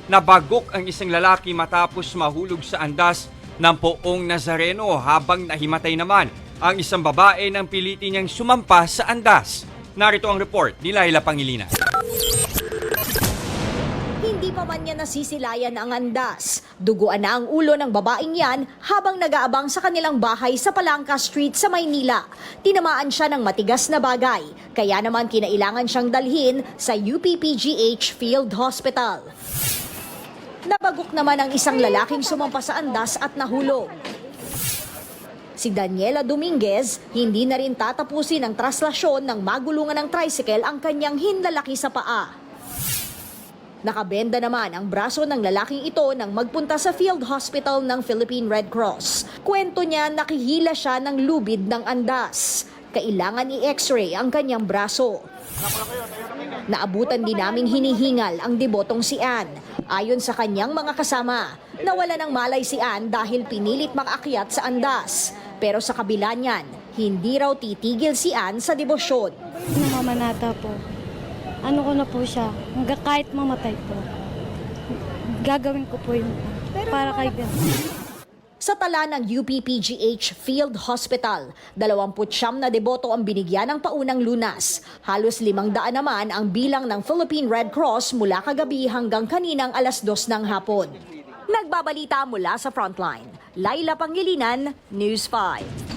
Nabagok ang isang lalaki matapos mahulog sa andas ng Poong Nazareno habang nahimatay naman ang isang babae nang pilitin niyang sumampa sa andas. Narito ang report ni Laila Pangilinan. Hindi pa man niya nasisilayan ang andas. Duguan na ang ulo ng babaeng yan habang nag-aabang sa kanilang bahay sa Palangka Street sa Maynila. Tinamaan siya ng matigas na bagay, kaya naman kinailangan siyang dalhin sa UPPGH Field Hospital. Nabagok naman ang isang lalaking sumampa sa andas at nahulog. Si Daniela Dominguez, hindi na rin tatapusin ang traslasyon ng magulungan ng tricycle ang kanyang hinlalaki sa paa. Nakabenda naman ang braso ng lalaking ito nang magpunta sa field hospital ng Philippine Red Cross. Kwento niya, nakihila siya ng lubid ng andas. Kailangan i-x-ray ang kanyang braso. Naabutan din naming hinihingal ang debotong si Ann. Ayon sa kanyang mga kasama, nawala ng malay si Ann dahil pinilit makakyat sa andas. Pero sa kabila niyan, hindi raw titigil si Ann sa debosyon. Namamanata po. Ano ko na po siya, hanggang kahit mamatay po. Gagawin ko po yun para kay God. Sa tala ng UPPGH Field Hospital, 29 na deboto ang binigyan ng paunang lunas. Halos 500 naman ang bilang ng Philippine Red Cross mula kagabi hanggang kaninang alas 2 ng hapon. Nagbabalita mula sa Frontline, Laila Pangilinan, News 5.